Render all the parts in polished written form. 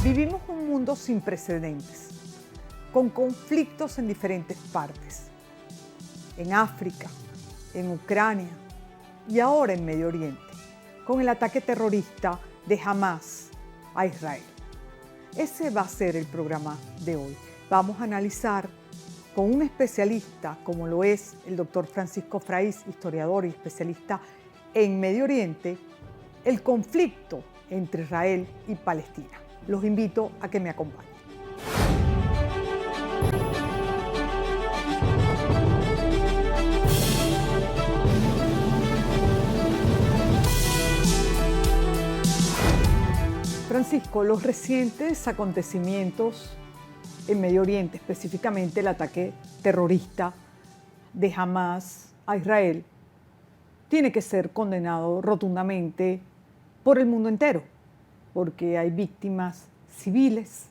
Vivimos un mundo sin precedentes, con conflictos en diferentes partes. En África, en Ucrania y ahora en Medio Oriente, con el ataque terrorista de Hamas a Israel. Ese va a ser el programa de hoy. Vamos a analizar con un especialista, como lo es el doctor Francisco Fraiz, historiador y especialista en Medio Oriente, el conflicto entre Israel y Palestina. Los invito a que me acompañen. Francisco, los recientes acontecimientos en Medio Oriente, específicamente el ataque terrorista de Hamas a Israel, tiene que ser condenado rotundamente por el mundo entero, porque hay víctimas civiles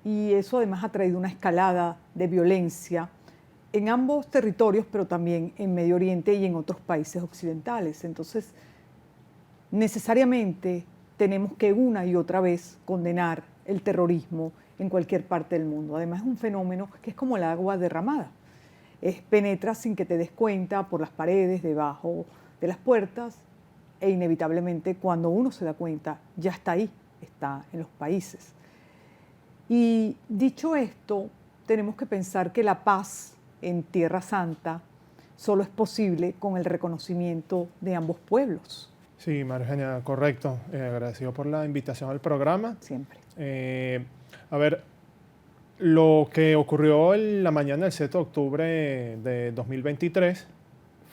y eso además ha traído una escalada de violencia en ambos territorios, pero también en Medio Oriente y en otros países occidentales. Entonces, necesariamente tenemos que una y otra vez condenar el terrorismo en cualquier parte del mundo. Además, es un fenómeno que es como el agua derramada. Penetra sin que te des cuenta por las paredes, debajo de las puertas, e inevitablemente cuando uno se da cuenta ya está ahí, está en los países. Y dicho esto, tenemos que pensar que la paz en Tierra Santa solo es posible con el reconocimiento de ambos pueblos. Sí, María Eugenia, correcto. Agradecido por la invitación al programa. Siempre. A ver, lo que ocurrió en la mañana del 7 de octubre de 2023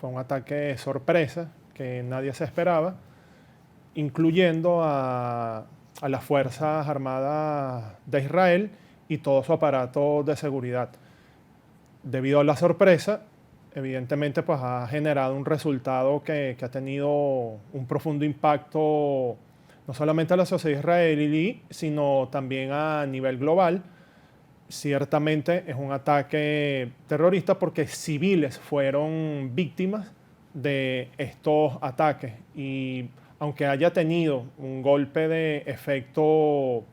fue un ataque sorpresa que nadie se esperaba, incluyendo a las Fuerzas Armadas de Israel y todo su aparato de seguridad. Debido a la sorpresa, evidentemente pues, ha generado un resultado que ha tenido un profundo impacto no solamente a la sociedad israelí, sino también a nivel global. Ciertamente es un ataque terrorista porque civiles fueron víctimas de estos ataques y aunque haya tenido un golpe de efecto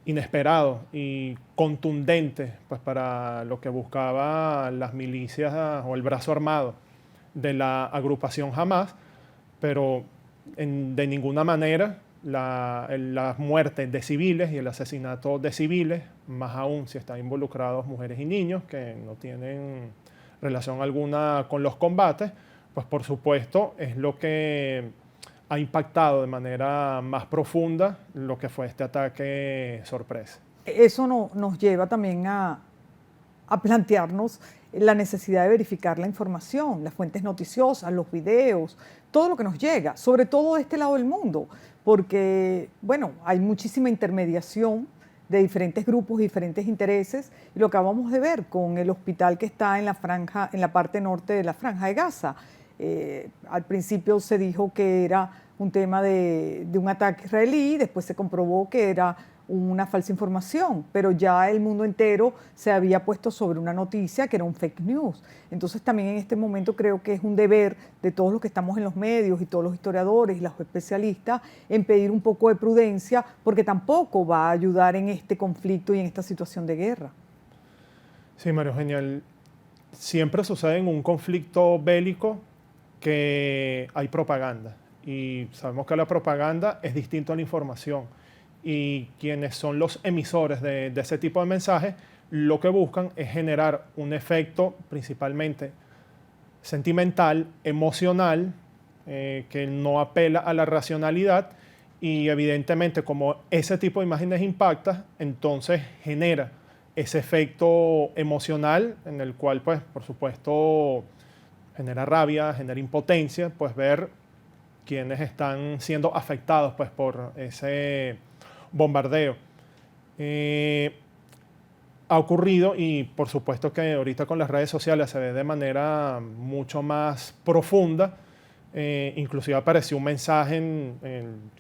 inesperado y contundente pues para lo que buscaban las milicias o el brazo armado de la agrupación Hamas, pero de ninguna manera las muertes de civiles y el asesinato de civiles, más aún si están involucrados mujeres y niños que no tienen relación alguna con los combates, pues por supuesto es lo que ha impactado de manera más profunda lo que fue este ataque sorpresa. Eso nos lleva también a plantearnos la necesidad de verificar la información, las fuentes noticiosas, los videos, todo lo que nos llega, sobre todo de este lado del mundo, porque, bueno, hay muchísima intermediación de diferentes grupos, diferentes intereses, y lo acabamos de ver con el hospital que está en la franja, en la parte norte de la Franja de Gaza. Al principio se dijo que era un tema de un ataque israelí, después se comprobó que era una falsa información, pero ya el mundo entero se había puesto sobre una noticia que era un fake news. Entonces también en este momento creo que es un deber de todos los que estamos en los medios y todos los historiadores y los especialistas en pedir un poco de prudencia, porque tampoco va a ayudar en este conflicto y en esta situación de guerra. Sí, María Eugenia, siempre sucede en un conflicto bélico que hay propaganda y sabemos que la propaganda es distinto a la información. Y quienes son los emisores de ese tipo de mensajes, lo que buscan es generar un efecto principalmente sentimental, emocional, que no apela a la racionalidad y evidentemente como ese tipo de imágenes impacta, entonces genera ese efecto emocional en el cual, pues, por supuesto, genera rabia, genera impotencia, pues ver quienes están siendo afectados pues, por ese bombardeo. Ha ocurrido y por supuesto que ahorita con las redes sociales se ve de manera mucho más profunda. Inclusive apareció un mensaje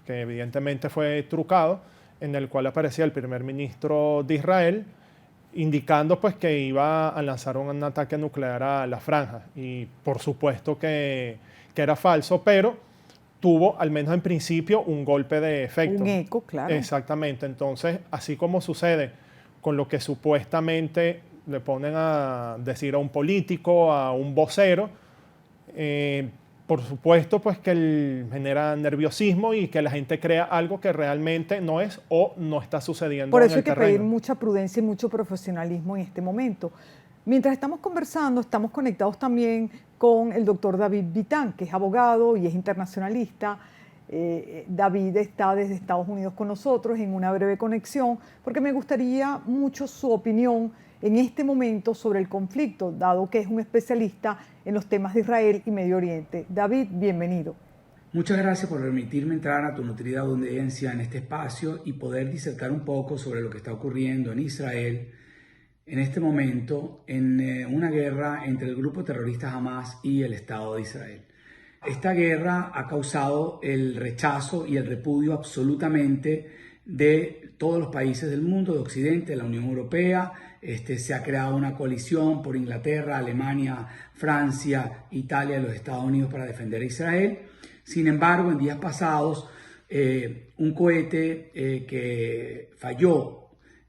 que evidentemente fue trucado, en el cual aparecía el primer ministro de Israel indicando pues, que iba a lanzar un ataque nuclear a la franja. Y por supuesto que era falso, pero tuvo, al menos en principio, un golpe de efecto. Un eco, claro. Exactamente. Entonces, así como sucede con lo que supuestamente le ponen a decir a un político, a un vocero, por supuesto, pues que genera nerviosismo y que la gente crea algo que realmente no es o no está sucediendo Por en eso el hay que terreno. pedir mucha prudencia y mucho profesionalismo en este momento. Mientras estamos conversando, estamos conectados también con el doctor David Vitán, que es abogado y es internacionalista. David está desde Estados Unidos con nosotros en una breve conexión, porque me gustaría mucho su opinión en este momento sobre el conflicto, dado que es un especialista en los temas de Israel y Medio Oriente. David, bienvenido. Muchas gracias por permitirme entrar a tu nutrida audiencia en este espacio y poder disertar un poco sobre lo que está ocurriendo en Israel en este momento en una guerra entre el grupo terrorista Hamas y el Estado de Israel. Esta guerra ha causado el rechazo y el repudio absolutamente de todos los países del mundo, de Occidente, de la Unión Europea. Se ha creado una coalición por Inglaterra, Alemania, Francia, Italia y los Estados Unidos para defender a Israel. Sin embargo, en días pasados, un cohete que falló,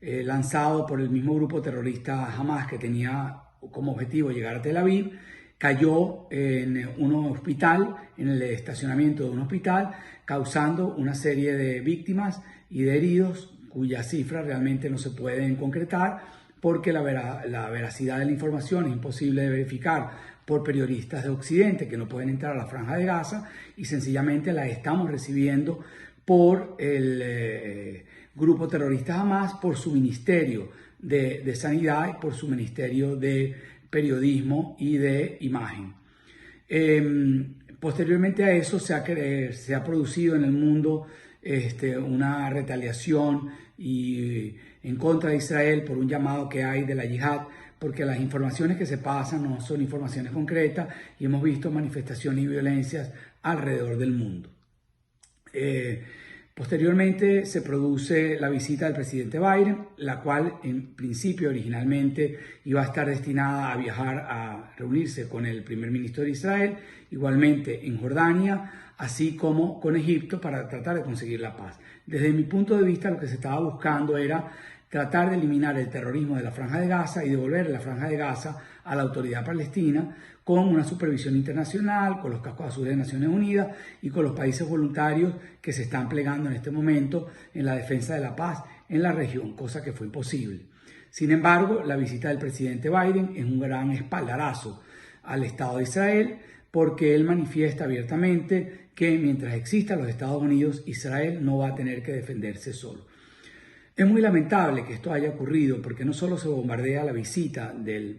lanzado por el mismo grupo terrorista Hamas, que tenía como objetivo llegar a Tel Aviv, cayó en un hospital, en el estacionamiento de un hospital, causando una serie de víctimas y de heridos, cuyas cifras realmente no se pueden concretar, porque la veracidad de la información es imposible de verificar por periodistas de Occidente que no pueden entrar a la Franja de Gaza, y sencillamente la estamos recibiendo por el grupo terrorista Hamas, por su ministerio de Sanidad y por su ministerio de Periodismo y de Imagen. Posteriormente a eso se ha producido en el mundo una retaliación en contra de Israel por un llamado que hay de la yihad, porque las informaciones que se pasan no son informaciones concretas, y hemos visto manifestaciones y violencias alrededor del mundo. Posteriormente se produce la visita del presidente Biden, la cual en principio originalmente iba a estar destinada a viajar a reunirse con el primer ministro de Israel, igualmente en Jordania, así como con Egipto, para tratar de conseguir la paz. Desde mi punto de vista, lo que se estaba buscando era tratar de eliminar el terrorismo de la Franja de Gaza y devolver la Franja de Gaza a la autoridad palestina, con una supervisión internacional, con los cascos azules de Naciones Unidas y con los países voluntarios que se están plegando en este momento en la defensa de la paz en la región, cosa que fue imposible. Sin embargo, la visita del presidente Biden es un gran espaldarazo al Estado de Israel, porque él manifiesta abiertamente que mientras existan los Estados Unidos, Israel no va a tener que defenderse solo. Es muy lamentable que esto haya ocurrido, porque no solo se bombardea la visita del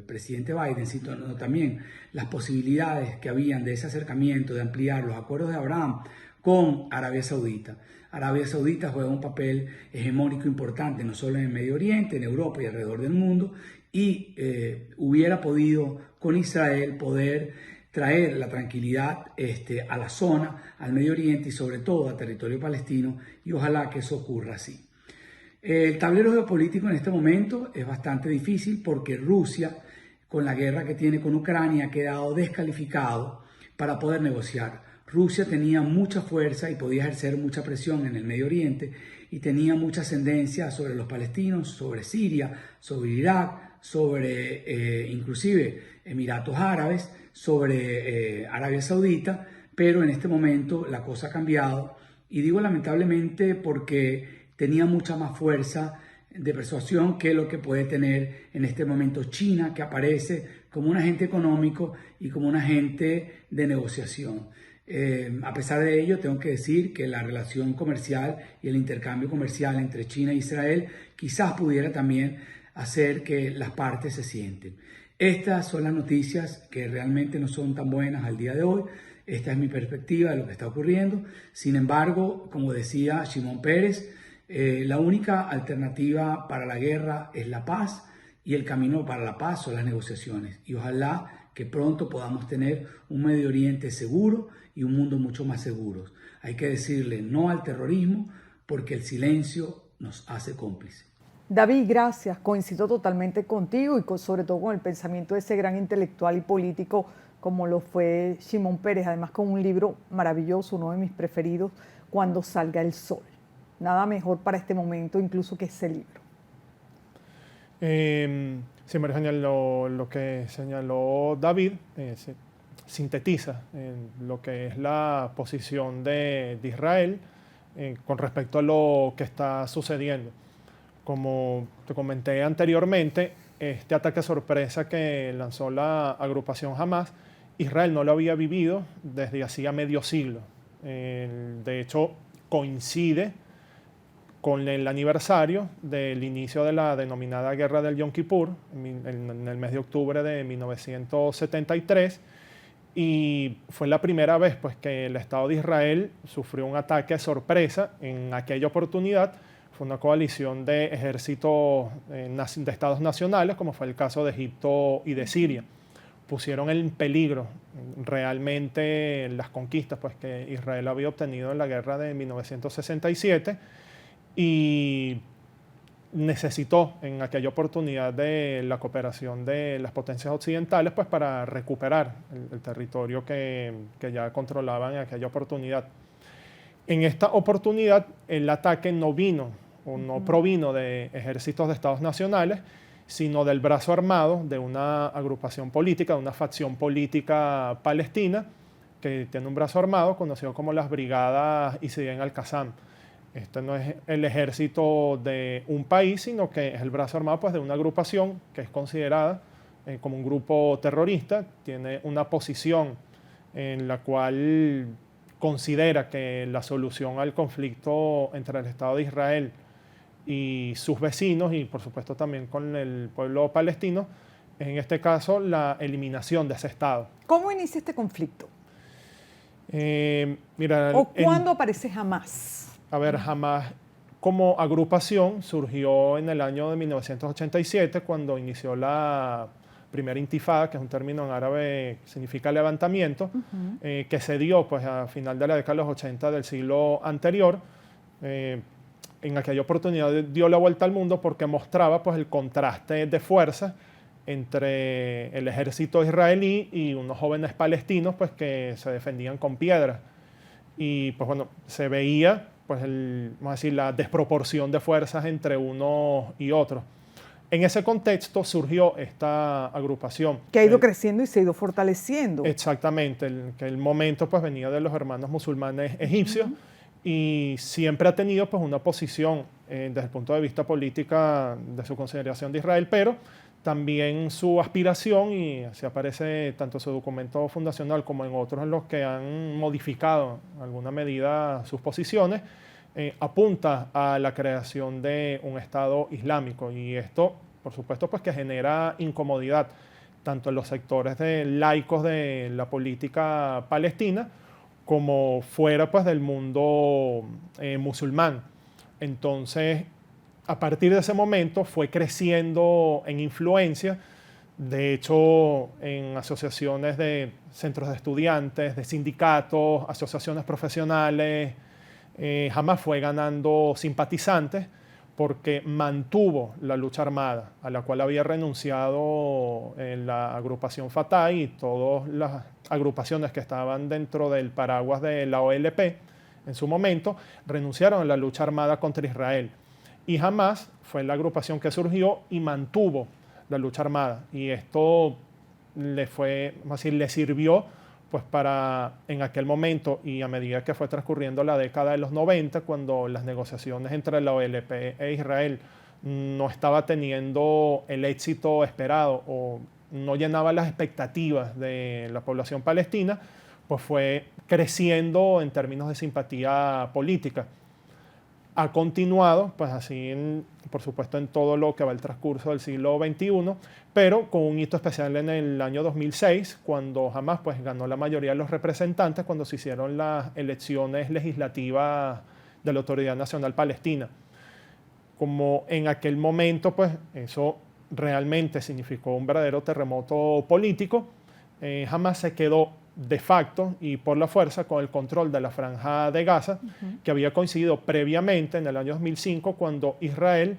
presidente Biden, sino también las posibilidades que habían de ese acercamiento, de ampliar los acuerdos de Abraham con Arabia Saudita. Arabia Saudita juega un papel hegemónico importante, no solo en el Medio Oriente, en Europa y alrededor del mundo, y hubiera podido con Israel poder traer la tranquilidad a la zona, al Medio Oriente y sobre todo a territorio palestino, y ojalá que eso ocurra así. El tablero geopolítico en este momento es bastante difícil, porque Rusia, con la guerra que tiene con Ucrania, ha quedado descalificado para poder negociar. Rusia tenía mucha fuerza y podía ejercer mucha presión en el Medio Oriente, y tenía mucha ascendencia sobre los palestinos, sobre Siria, sobre Irak, sobre inclusive Emiratos Árabes, sobre Arabia Saudita, pero en este momento la cosa ha cambiado, y digo lamentablemente porque tenía mucha más fuerza de persuasión que lo que puede tener en este momento China, que aparece como un agente económico y como un agente de negociación. A pesar de ello, tengo que decir que la relación comercial y el intercambio comercial entre China e Israel quizás pudiera también hacer que las partes se sienten. Estas son las noticias que realmente no son tan buenas al día de hoy. Esta es mi perspectiva de lo que está ocurriendo. Sin embargo, como decía Shimon Peres, la única alternativa para la guerra es la paz, y el camino para la paz son las negociaciones. Y ojalá que pronto podamos tener un Medio Oriente seguro y un mundo mucho más seguro. Hay que decirle no al terrorismo, porque el silencio nos hace cómplices. David, gracias. Coincido totalmente contigo y sobre todo con el pensamiento de ese gran intelectual y político como lo fue Shimon Peres, además con un libro maravilloso, uno de mis preferidos, Cuando salga el sol. Nada mejor para este momento incluso que ese libro. Sí, María Eugenia, lo que señaló David sintetiza lo que es la posición de Israel con respecto a lo que está sucediendo. Como te comenté anteriormente, este ataque sorpresa que lanzó la agrupación Hamas, Israel no lo había vivido desde hacía medio siglo. De hecho, coincide con el aniversario del inicio de la denominada Guerra del Yom Kippur, en el mes de octubre de 1973, y fue la primera vez pues, que el Estado de Israel sufrió un ataque sorpresa. En aquella oportunidad fue una coalición de ejércitos de estados nacionales, como fue el caso de Egipto y de Siria. Pusieron en peligro realmente las conquistas pues, que Israel había obtenido en la guerra de 1967 y necesitó en aquella oportunidad de la cooperación de las potencias occidentales pues, para recuperar el territorio que ya controlaban en aquella oportunidad. En esta oportunidad el ataque no vino o no provino de ejércitos de estados nacionales, sino del brazo armado de una agrupación política, de una facción política palestina que tiene un brazo armado conocido como las Brigadas Isidien Al-Qassam. Este no es el ejército de un país, sino que es el brazo armado pues, de una agrupación que es considerada como un grupo terrorista, tiene una posición en la cual considera que la solución al conflicto entre el Estado de Israel y sus vecinos, y por supuesto también con el pueblo palestino, es en este caso la eliminación de ese Estado. ¿Cómo inicia este conflicto? Mira, ¿O cuándo aparece Hamas? A ver, Hamas como agrupación surgió en el año de 1987, cuando inició la primera intifada, que es un término en árabe que significa levantamiento, que se dio pues, a final de la década de los 80 del siglo anterior. En aquella oportunidad dio la vuelta al mundo porque mostraba pues, el contraste de fuerzas entre el ejército israelí y unos jóvenes palestinos pues, que se defendían con piedras. Y pues bueno, se veía pues vamos a decir, la desproporción de fuerzas entre unos y otros. En ese contexto surgió esta agrupación. Que ha ido creciendo y se ha ido fortaleciendo. Exactamente, que el momento pues, venía de los hermanos musulmanes egipcios y siempre ha tenido pues, una posición desde el punto de vista política de su consideración de Israel, pero también su aspiración, y así aparece tanto en su documento fundacional como en otros en los que han modificado en alguna medida sus posiciones, apunta a la creación de un Estado islámico. Y esto, por supuesto, pues que genera incomodidad tanto en los sectores laicos de la política palestina como fuera pues, del mundo musulmán. Entonces, a partir de ese momento fue creciendo en influencia, de hecho en asociaciones de centros de estudiantes, de sindicatos, asociaciones profesionales, Hamas fue ganando simpatizantes porque mantuvo la lucha armada a la cual había renunciado la agrupación Fatah y todas las agrupaciones que estaban dentro del paraguas de la OLP en su momento, renunciaron a la lucha armada contra Israel. Y Hamas fue la agrupación que surgió y mantuvo la lucha armada. Y esto le sirvió pues, para en aquel momento y a medida que fue transcurriendo la década de los 90, cuando las negociaciones entre la OLP e Israel no estaba teniendo el éxito esperado o no llenaba las expectativas de la población palestina, pues fue creciendo en términos de simpatía política. Ha continuado, pues así, por supuesto, en todo lo que va el transcurso del siglo XXI, pero con un hito especial en el año 2006, cuando Hamas pues, ganó la mayoría de los representantes, cuando se hicieron las elecciones legislativas de la Autoridad Nacional Palestina. Como en aquel momento, pues eso realmente significó un verdadero terremoto político, Hamas se quedó de facto y por la fuerza con el control de la Franja de Gaza, que había coincidido previamente en el año 2005 cuando Israel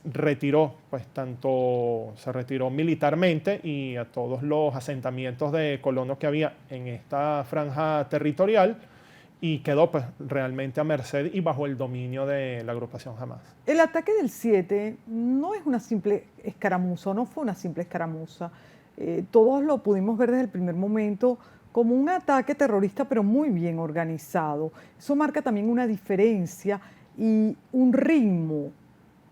retiró, pues tanto se retiró militarmente y a todos los asentamientos de colonos que había en esta franja territorial, y quedó pues realmente a merced y bajo el dominio de la agrupación Hamás. El ataque del 7 no es una simple escaramuza, no fue una simple escaramuza. Todos lo pudimos ver desde el primer momento como un ataque terrorista, pero muy bien organizado. Eso marca también una diferencia y un ritmo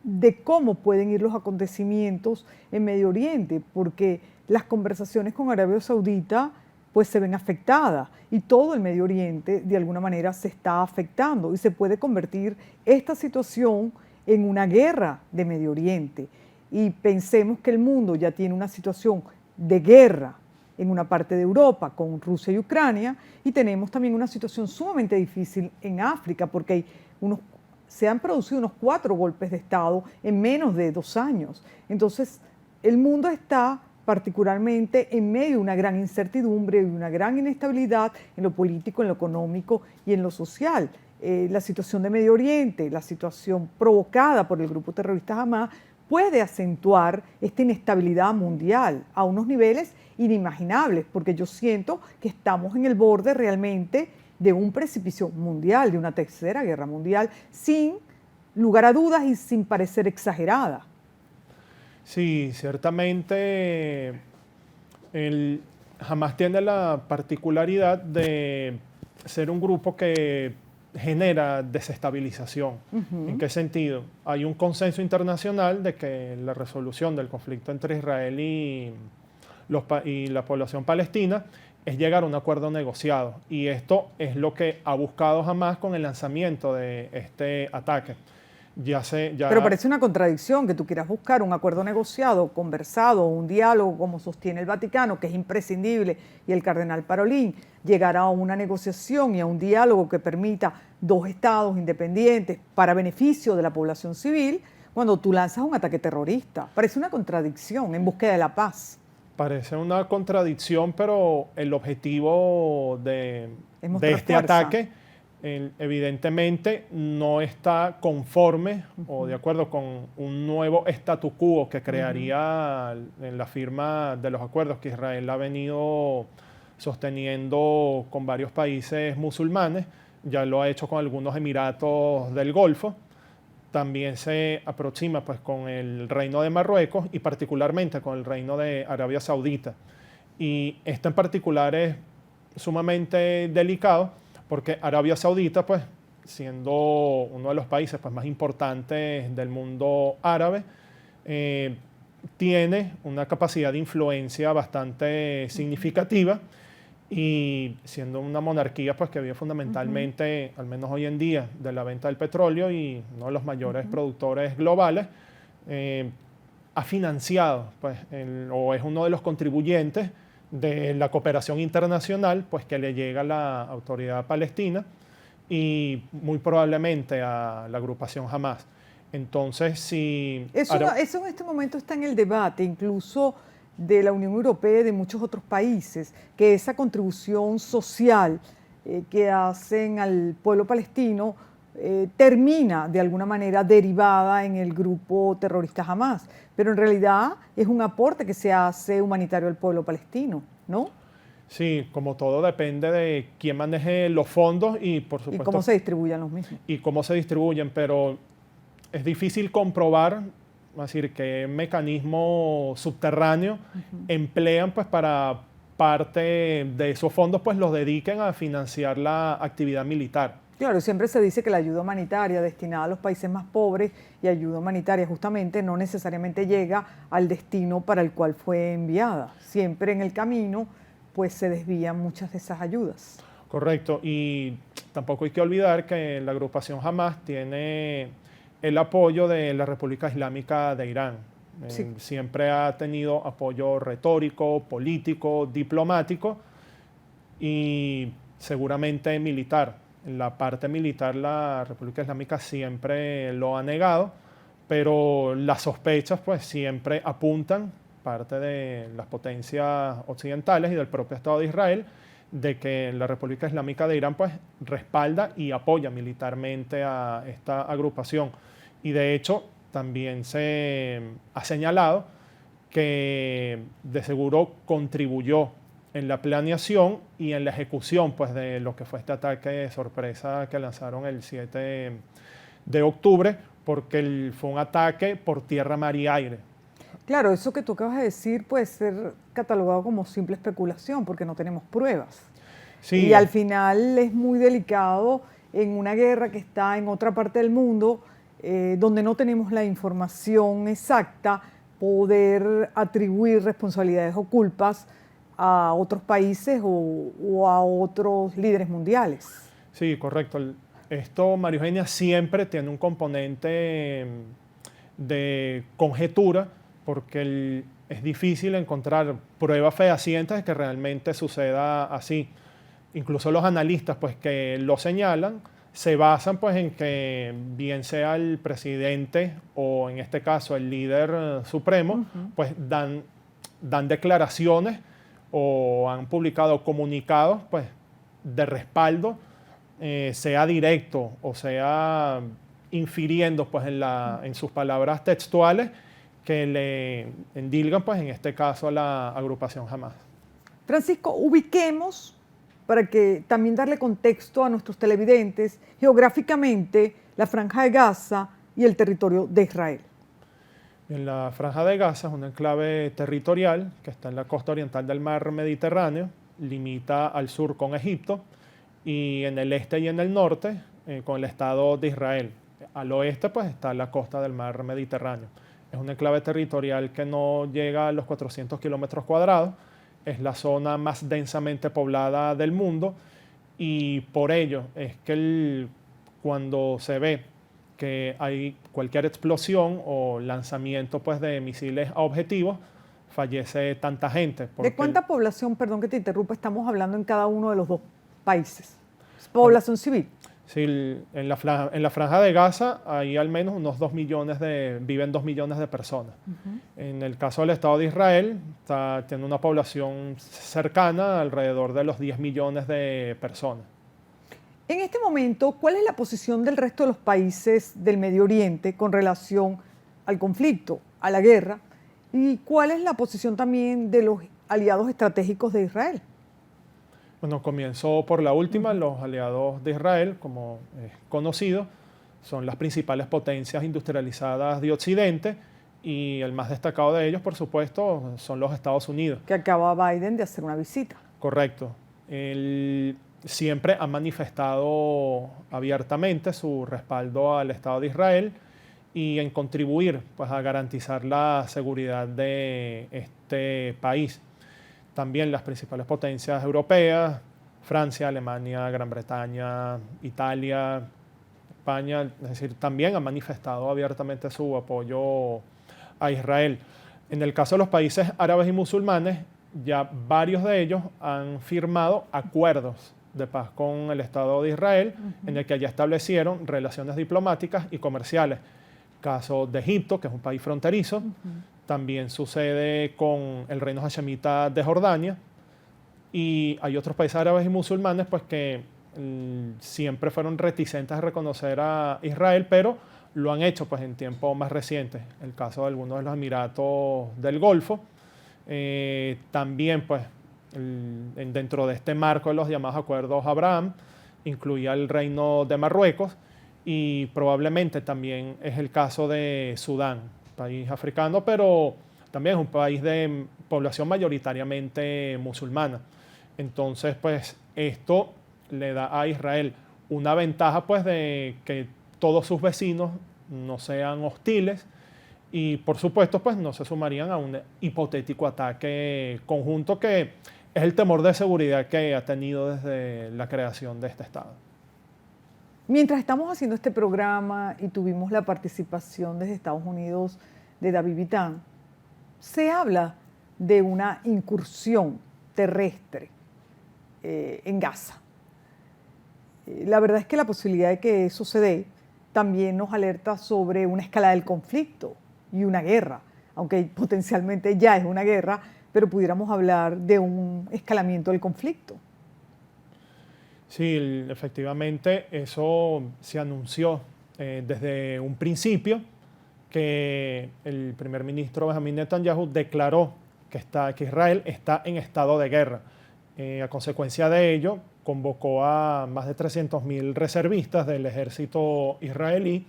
de cómo pueden ir los acontecimientos en Medio Oriente, porque las conversaciones con Arabia Saudita pues se ven afectadas y todo el Medio Oriente de alguna manera se está afectando y se puede convertir esta situación en una guerra de Medio Oriente. Y pensemos que el mundo ya tiene una situación de guerra en una parte de Europa con Rusia y Ucrania, y tenemos también una situación sumamente difícil en África porque se han producido unos 4 golpes de Estado en menos de 2 años. Entonces, el mundo está particularmente en medio de una gran incertidumbre y una gran inestabilidad en lo político, en lo económico y en lo social. La situación de Medio Oriente, la situación provocada por el grupo terrorista Hamás, puede acentuar esta inestabilidad mundial a unos niveles inimaginables, porque yo siento que estamos en el borde realmente de un precipicio mundial, de una tercera guerra mundial, sin lugar a dudas y sin parecer exagerada. Sí, ciertamente Hamás tiene la particularidad de ser un grupo que genera desestabilización. ¿En qué sentido? Hay un consenso internacional de que la resolución del conflicto entre Israel y la población palestina es llegar a un acuerdo negociado. Y esto es lo que ha buscado Hamás con el lanzamiento de este ataque. Pero parece una contradicción que tú quieras buscar un acuerdo negociado, conversado, un diálogo como sostiene el Vaticano, que es imprescindible, y el cardenal Parolin, llegar a una negociación y a un diálogo que permita 2 estados independientes para beneficio de la población civil, cuando tú lanzas un ataque terrorista. Parece una contradicción en búsqueda de la paz. Parece una contradicción, pero el objetivo de este fuerza. ataque evidentemente no está conforme o de acuerdo con un nuevo statu quo que crearía en la firma de los acuerdos que Israel ha venido sosteniendo con varios países musulmanes. Ya lo ha hecho con algunos emiratos del Golfo. También se aproxima pues, con el Reino de Marruecos y particularmente con el Reino de Arabia Saudita. Y esto en particular es sumamente delicado porque Arabia Saudita, pues, siendo uno de los países pues, más importantes del mundo árabe, tiene una capacidad de influencia bastante significativa, y siendo una monarquía pues, que vive fundamentalmente, al menos hoy en día, de la venta del petróleo y uno de los mayores productores globales, ha financiado pues, o es uno de los contribuyentes de la cooperación internacional pues, que le llega a la autoridad palestina y muy probablemente a la agrupación Hamás. Entonces, si... Eso en este momento está en el debate, incluso de la Unión Europea y de muchos otros países, que esa contribución social que hacen al pueblo palestino termina de alguna manera derivada en el grupo terrorista Hamás, pero en realidad es un aporte que se hace humanitario al pueblo palestino, ¿no? Sí, como todo depende de quién maneje los fondos y por supuesto... Y cómo se distribuyen los mismos. Y cómo se distribuyen, pero es difícil comprobar, es decir, qué mecanismo subterráneo emplean pues para parte de esos fondos pues los dediquen a financiar la actividad militar. Claro, siempre se dice que la ayuda humanitaria destinada a los países más pobres y ayuda humanitaria justamente no necesariamente llega al destino para el cual fue enviada. Siempre en el camino pues se desvían muchas de esas ayudas. Correcto, y tampoco hay que olvidar que la agrupación Hamás tiene el apoyo de la República Islámica de Irán. Sí. Siempre ha tenido apoyo retórico, político, diplomático y seguramente militar. La parte militar, la República Islámica siempre lo ha negado, pero las sospechas pues siempre apuntan, parte de las potencias occidentales y del propio Estado de Israel, de que la República Islámica de Irán pues respalda y apoya militarmente a esta agrupación. Y de hecho, también se ha señalado que de seguro contribuyó en la planeación y en la ejecución pues, de lo que fue este ataque de sorpresa que lanzaron el 7 de octubre, porque fue un ataque por tierra, mar y aire. Claro, eso que tú acabas de decir puede ser catalogado como simple especulación porque no tenemos pruebas. Sí, y al final es muy delicado en una guerra que está en otra parte del mundo, donde no tenemos la información exacta, poder atribuir responsabilidades o culpas a otros países o a otros líderes mundiales. Sí, correcto. Esto, María Eugenia, siempre tiene un componente de conjetura, porque es difícil encontrar pruebas fehacientes de que realmente suceda así. Incluso los analistas pues, que lo señalan se basan pues, en que bien sea el presidente o en este caso el líder supremo, pues dan declaraciones o han publicado comunicados pues, de respaldo, sea directo o sea infiriendo pues, en sus palabras textuales, que le endilgan, pues, en este caso, a la agrupación Hamás. Francisco, ubiquemos, para que también darle contexto a nuestros televidentes, geográficamente la Franja de Gaza y el territorio de Israel. En la Franja de Gaza es un enclave territorial que está en la costa oriental del mar Mediterráneo, limita al sur con Egipto y en el este y en el norte con el Estado de Israel. Al oeste pues está la costa del mar Mediterráneo. Es un enclave territorial que no llega a los 400 kilómetros cuadrados. Es la zona más densamente poblada del mundo y por ello es que cuando se ve que hay cualquier explosión o lanzamiento pues, de misiles a objetivos, fallece tanta gente. ¿De cuánta población, perdón que te interrumpa, estamos hablando en cada uno de los dos países? ¿Población civil? Sí, en la Franja de Gaza hay al menos unos 2 millones viven 2 millones de personas. En el caso del Estado de Israel, tiene una población cercana, alrededor de los 10 millones de personas. En este momento, ¿cuál es la posición del resto de los países del Medio Oriente con relación al conflicto, a la guerra? ¿Y cuál es la posición también de los aliados estratégicos de Israel? Bueno, comienzo por la última. Los aliados de Israel, como es conocido, son las principales potencias industrializadas de Occidente y el más destacado de ellos, por supuesto, son los Estados Unidos. Que acaba Biden de hacer una visita. Correcto. Él siempre ha manifestado abiertamente su respaldo al Estado de Israel y en contribuir pues, a garantizar la seguridad de este país. También las principales potencias europeas, Francia, Alemania, Gran Bretaña, Italia, España, es decir, también han manifestado abiertamente su apoyo a Israel. En el caso de los países árabes y musulmanes, ya varios de ellos han firmado acuerdos de paz con el Estado de Israel, en el que ya establecieron relaciones diplomáticas y comerciales. Caso de Egipto, que es un país fronterizo, también sucede con el reino hashemita de Jordania, y hay otros países árabes y musulmanes pues, que siempre fueron reticentes a reconocer a Israel, pero lo han hecho pues, en tiempos más recientes. El caso de algunos de los Emiratos del Golfo. También pues, dentro de este marco de los llamados acuerdos Abraham, incluía el reino de Marruecos y probablemente también es el caso de Sudán, país africano, pero también es un país de población mayoritariamente musulmana. Entonces, pues esto le da a Israel una ventaja pues de que todos sus vecinos no sean hostiles y por supuesto pues no se sumarían a un hipotético ataque conjunto que es el temor de seguridad que ha tenido desde la creación de este Estado. Mientras estamos haciendo este programa y tuvimos la participación desde Estados Unidos de David Vitán, se habla de una incursión terrestre en Gaza. La verdad es que la posibilidad de que eso se dé también nos alerta sobre una escalada del conflicto y una guerra, aunque potencialmente ya es una guerra, pero pudiéramos hablar de un escalamiento del conflicto. Sí, efectivamente, eso se anunció desde un principio, que el primer ministro Benjamin Netanyahu declaró que Israel está en estado de guerra. A consecuencia de ello, convocó a más de 300.000 reservistas del ejército israelí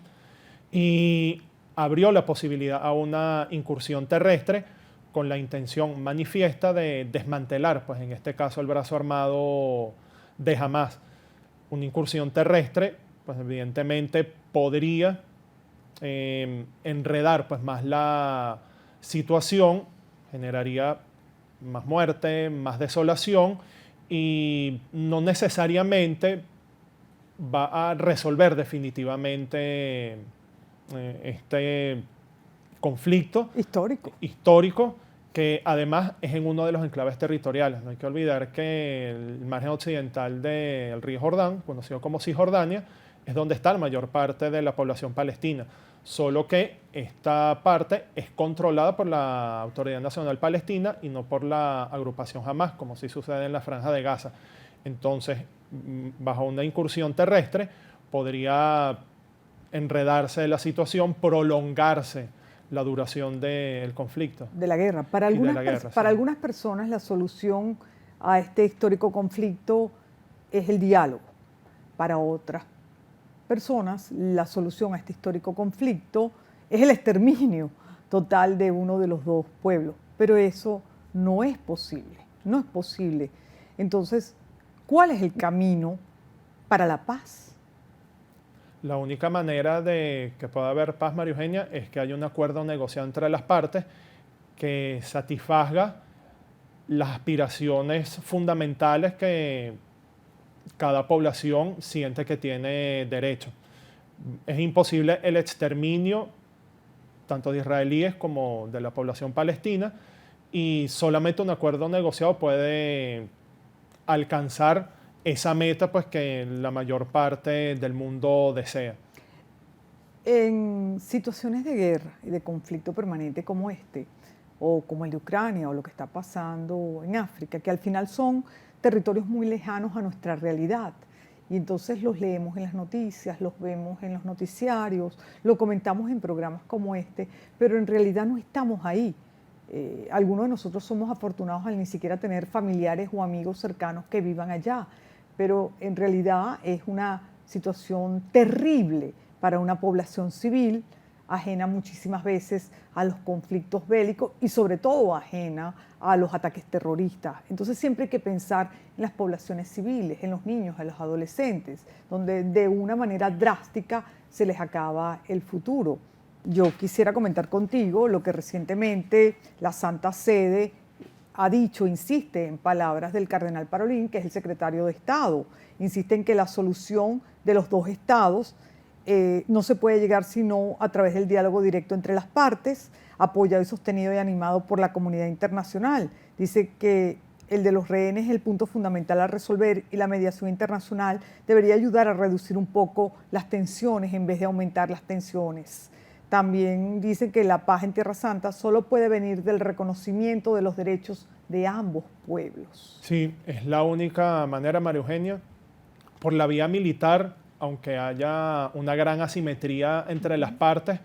y abrió la posibilidad a una incursión terrestre con la intención manifiesta de desmantelar, pues en este caso, el brazo armado de Hamás. Una incursión terrestre, pues evidentemente podría enredar pues más la situación, generaría más muerte, más desolación y no necesariamente va a resolver definitivamente este conflicto histórico, que además es en uno de los enclaves territoriales. No hay que olvidar que el margen occidental del río Jordán, conocido como Cisjordania, es donde está la mayor parte de la población palestina, solo que esta parte es controlada por la Autoridad Nacional Palestina y no por la agrupación Hamás, como sí sucede en la Franja de Gaza. Entonces, bajo una incursión terrestre, podría enredarse la situación, prolongarse la duración del conflicto. De la guerra. Para algunas personas la solución a este histórico conflicto es el diálogo. Para otras personas la solución a este histórico conflicto es el exterminio total de uno de los dos pueblos. Pero eso no es posible, no es posible. Entonces, ¿cuál es el camino para la paz? La única manera de que pueda haber paz, María Eugenia, es que haya un acuerdo negociado entre las partes que satisfaga las aspiraciones fundamentales que cada población siente que tiene derecho. Es imposible el exterminio tanto de israelíes como de la población palestina y solamente un acuerdo negociado puede alcanzar esa meta pues, que la mayor parte del mundo desea. En situaciones de guerra y de conflicto permanente como este, o como el de Ucrania, o lo que está pasando en África, que al final son territorios muy lejanos a nuestra realidad, y entonces los leemos en las noticias, los vemos en los noticiarios, lo comentamos en programas como este, pero en realidad no estamos ahí. Algunos de nosotros somos afortunados al ni siquiera tener familiares o amigos cercanos que vivan allá, pero en realidad es una situación terrible para una población civil, ajena muchísimas veces a los conflictos bélicos y sobre todo ajena a los ataques terroristas. Entonces siempre hay que pensar en las poblaciones civiles, en los niños, en los adolescentes, donde de una manera drástica se les acaba el futuro. Yo quisiera comentar contigo lo que recientemente la Santa Sede ha dicho, insiste en palabras del cardenal Parolin, que es el secretario de Estado. Insiste en que la solución de los dos estados no se puede llegar sino a través del diálogo directo entre las partes, apoyado y sostenido y animado por la comunidad internacional. Dice que el de los rehenes es el punto fundamental a resolver y la mediación internacional debería ayudar a reducir un poco las tensiones en vez de aumentar las tensiones. También dicen que la paz en Tierra Santa solo puede venir del reconocimiento de los derechos de ambos pueblos. Sí, es la única manera, María Eugenia. Por la vía militar, aunque haya una gran asimetría entre las partes,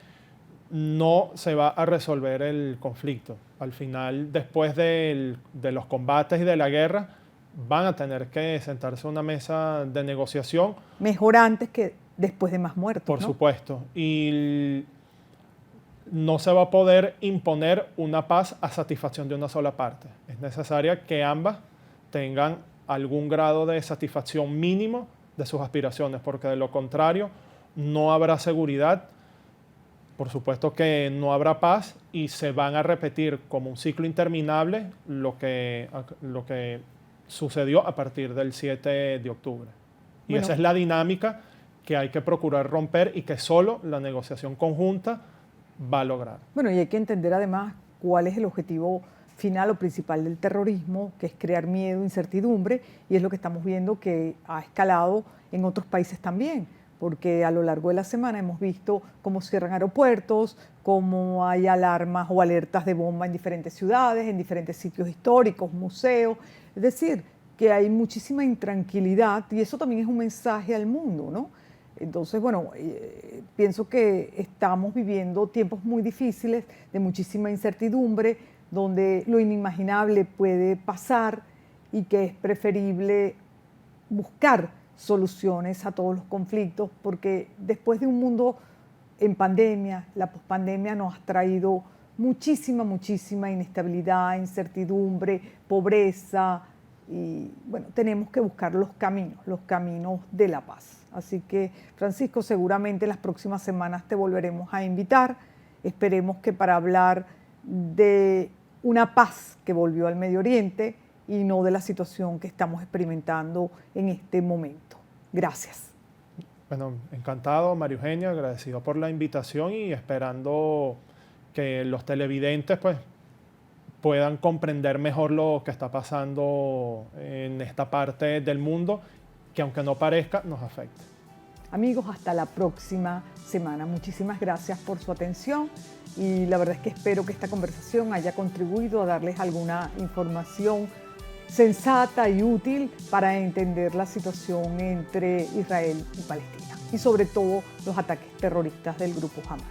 no se va a resolver el conflicto. Al final, después de los combates y de la guerra, van a tener que sentarse a una mesa de negociación. Mejor antes que después de más muertos, Por supuesto. Y no se va a poder imponer una paz a satisfacción de una sola parte. Es necesaria que ambas tengan algún grado de satisfacción mínimo de sus aspiraciones, porque de lo contrario no habrá seguridad, por supuesto que no habrá paz y se van a repetir como un ciclo interminable lo que sucedió a partir del 7 de octubre. Y esa es la dinámica que hay que procurar romper y que solo la negociación conjunta va a lograr. Bueno, y hay que entender además cuál es el objetivo final o principal del terrorismo, que es crear miedo, incertidumbre, y es lo que estamos viendo que ha escalado en otros países también, porque a lo largo de la semana hemos visto cómo cierran aeropuertos, cómo hay alarmas o alertas de bomba en diferentes ciudades, en diferentes sitios históricos, museos, es decir, que hay muchísima intranquilidad y eso también es un mensaje al mundo, ¿no? Entonces, bueno, pienso que estamos viviendo tiempos muy difíciles, de muchísima incertidumbre, donde lo inimaginable puede pasar y que es preferible buscar soluciones a todos los conflictos, porque después de un mundo en pandemia, la pospandemia nos ha traído muchísima inestabilidad, incertidumbre, pobreza, y bueno, tenemos que buscar los caminos de la paz. Así que, Francisco, seguramente las próximas semanas te volveremos a invitar. Esperemos que para hablar de una paz que volvió al Medio Oriente y no de la situación que estamos experimentando en este momento. Gracias. Bueno, encantado, María Eugenia, agradecido por la invitación y esperando que los televidentes pues, puedan comprender mejor lo que está pasando en esta parte del mundo, que aunque no parezca, nos afecta. Amigos, hasta la próxima semana. Muchísimas gracias por su atención y la verdad es que espero que esta conversación haya contribuido a darles alguna información sensata y útil para entender la situación entre Israel y Palestina y sobre todo los ataques terroristas del grupo Hamas.